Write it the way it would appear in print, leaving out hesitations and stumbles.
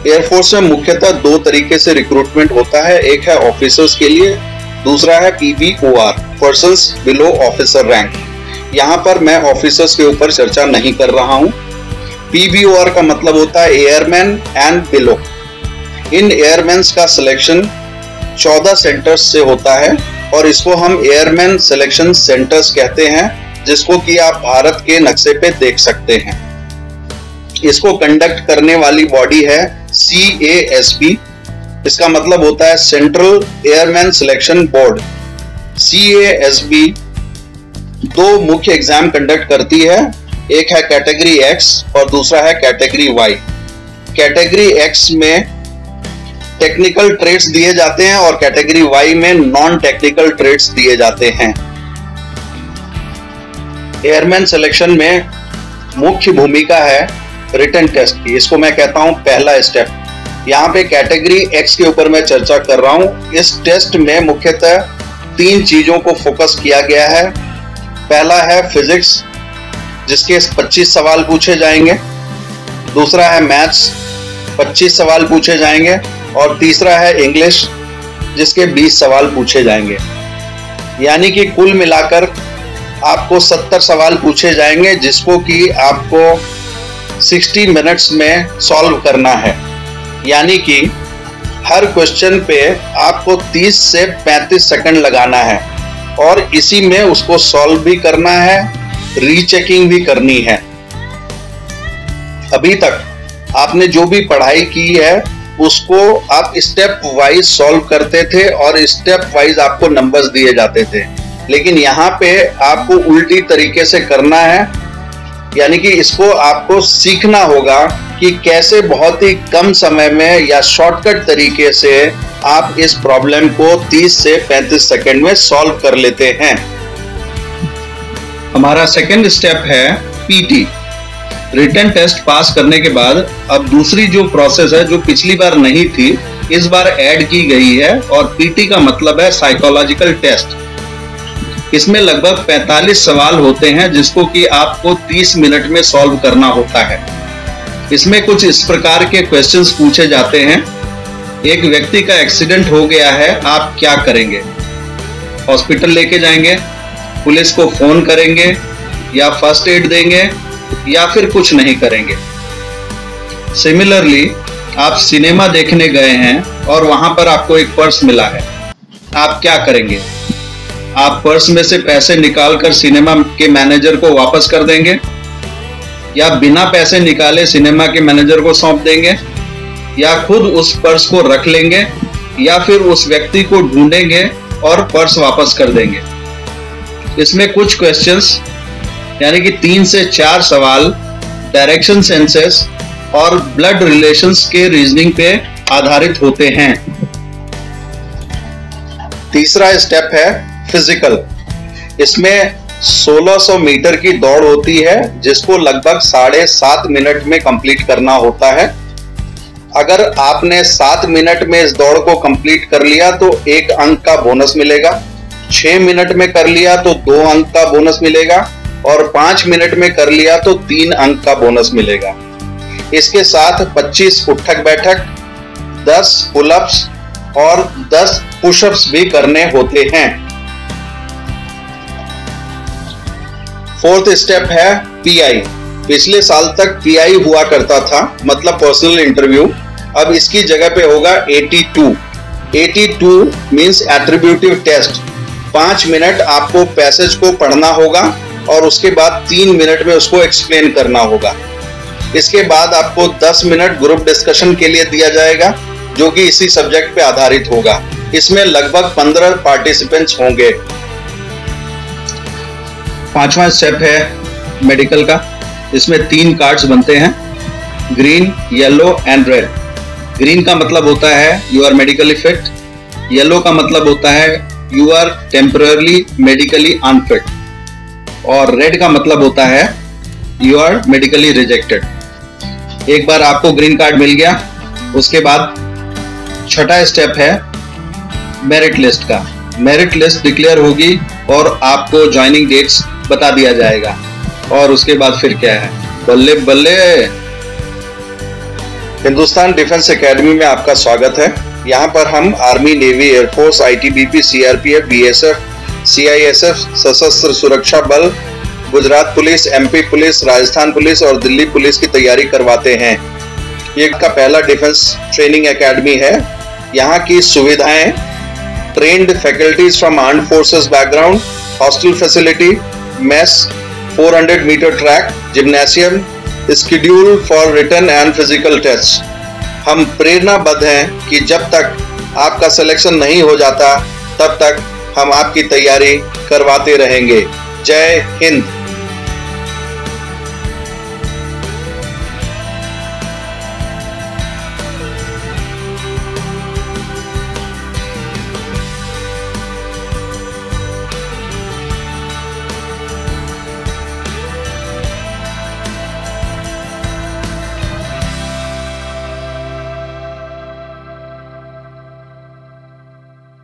Air force में मुख्यतः दो तरीके से रिक्रूटमेंट होता है, एक है ऑफिसर्स के लिए, दूसरा है PBOR, persons below officer rank. यहाँ पर मैं ऑफिसर्स के ऊपर चर्चा नहीं कर रहा हूँ। PBOR का मतलब होता है एयरमैन एंड बिलो। इन एयरमैन्स का सिलेक्शन 14 सेंटर्स से होता है और इसको हम एयरमैन सिलेक्शन सेंटर्स कहते हैं, जिसको कि आप भारत के नक्शे पे देख सकते हैं। इसको कंडक्ट करने वाली बॉडी है CASB। इसका मतलब होता है central airman selection board. CASB दो मुख्य एग्जाम कंडक्ट करती है, एक है कैटेगरी X और दूसरा है कैटेगरी Y। कैटेगरी X में टेक्निकल ट्रेड्स दिए जाते हैं और कैटेगरी Y में नॉन टेक्निकल ट्रेड्स दिए जाते हैं। एयरमैन सिलेक्शन में मुख्य भूमिका है रिटन टेस्ट की। इसको मैं कहता हूं पहला स्टेप। यहाँ पे कैटेगरी X के ऊपर मैं चर्चा कर रहा हूं। इस टेस्ट में मुख्यतः 3 चीजों को फोकस किया गया है। पहला है फिजिक्स, जिसके 25 सवाल पूछे जाएंगे। दूसरा है मैथ्स, 25 सवाल पूछे जाएंगे। और तीसरा है इंग्लिश, जिसके 20 सवाल पूछे जाएंगे। यानी कि कुल मिलाकर आपको 70 सवाल पूछे जाएंगे, जिसको कि आपको 60 मिनट्स में सॉल्व करना है। यानी कि हर क्वेश्चन पे आपको 30 से 35 सेकंड लगाना है और इसी में उसको सॉल्व भी करना है, रीचेकिंग भी करनी है। अभी तक आपने जो भी पढ़ाई की है उसको आप स्टेप वाइज सॉल्व करते थे और स्टेप वाइज आपको नंबर्स दिए जाते थे, लेकिन यहाँ पे आपको उल्टी तरीके से करना है। यानी कि इसको आपको सीखना होगा कि कैसे बहुत ही कम समय में या शॉर्टकट तरीके से आप इस प्रॉब्लम को 30 से 35 सेकंड में सॉल्व कर लेते हैं। हमारा सेकंड स्टेप है PT। रिटन टेस्ट पास करने के बाद अब दूसरी जो प्रोसेस है, जो पिछली बार नहीं थी, इस बार ऐड की गई है और PT का मतलब है साइकोलॉजिकल टेस्ट। इसमें लगभग 45 सवाल होते हैं, जिसको कि आपको 30 मिनट में सॉल्व करना होता है। इसमें कुछ इस प्रकार के क्वेश्चंस पूछे जाते हैं। एक व्यक्ति का एक्सीडेंट हो गया है, आप क्या करेंगे? हॉस्पिटल लेके जाएंगे, पुलिस को फोन करेंगे, या फर्स्ट एड देंगे, या फिर कुछ नहीं करेंगे। सिमिलरली आप सिनेमा देखने गए हैं और वहां पर आपको एक पर्स मिला है, आप क्या करेंगे? आप पर्स में से पैसे निकालकर सिनेमा के मैनेजर को वापस कर देंगे, या बिना पैसे निकाले सिनेमा के मैनेजर को सौंप देंगे, या खुद उस पर्स को रख लेंगे, या फिर उस व्यक्ति को ढूंढेंगे और पर्स वापस कर देंगे। इसमें कुछ क्वेश्चंस यानी कि 3 से 4 सवाल डायरेक्शन सेंसेस और ब्लड रिलेशंस के रीजनिंग पे आधारित होते हैं। तीसरा स्टेप है फिजिकल। इसमें 1600 मीटर की दौड़ होती है, जिसको लगभग 7.5 मिनट में कंप्लीट करना होता है। अगर आपने 7 मिनट में इस दौड़ को कंप्लीट कर लिया तो 1 अंक का बोनस मिलेगा। 6 मिनट में कर लिया तो 2 अंक का बोनस मिलेगा और 5 मिनट में कर लिया तो 3 अंक का बोनस मिलेगा। इसके साथ 25 उठक बैठक, 10 पुलअप्स और 10 पुशअप्स भी करने होते हैं। फोर्थ स्टेप है PI। पिछले साल तक PI हुआ करता था, मतलब पर्सनल इंटरव्यू। अब इसकी जगह पे होगा 82। 82 मींस एट्रीब्यूटिव टेस्ट। 5 मिनट आपको पैसेज को पढ़ना होगा और उसके बाद 3 मिनट में उसको एक्सप्लेन करना होगा। इसके बाद आपको 10 मिनट ग्रुप डिस्कशन के लिए दिया जाएगा, जो कि इसी सब्जेक्ट पे आधारित होगा। इसमें लगभग 15 पार्टिसिपेंट्स होंगे। 5वां स्टेप है मेडिकल का। इसमें 3 कार्ड्स बनते हैं, green, yellow and red. Green का मतलब होता है you are medically fit, yellow का मतलब होता है you are temporary medically unfit, और रेड का मतलब होता है यू आर मेडिकली रिजेक्टेड। एक बार आपको ग्रीन कार्ड मिल गया, उसके बाद छठा स्टेप है मेरिट लिस्ट का। मेरिट लिस्ट डिक्लेयर होगी और आपको ज्वाइनिंग डेट्स बता दिया जाएगा। और उसके बाद फिर क्या है, बल्ले बल्ले हिंदुस्तान डिफेंस एकेडमी में आपका स्वागत है। यहाँ पर हम army, navy, air force, ITBP, CRPF, BSF, CISF, सशस्त्र सुरक्षा बल, Gujarat police, MP police, Rajasthan police और दिल्ली पुलिस की तैयारी करवाते हैं। ये का पहला डिफेंस ट्रेनिंग एकेडमी है। यहाँ की सुविधाएं: trained faculties from armed forces background, hostel facility, mess, 400 metre track, gymnasium, schedule for written and physical test. हम प्रेरणाबद्ध हैं कि जब तक आपका सिलेक्शन नहीं हो जाता तब तक हम आपकी तैयारी करवाते रहेंगे। जय हिंद।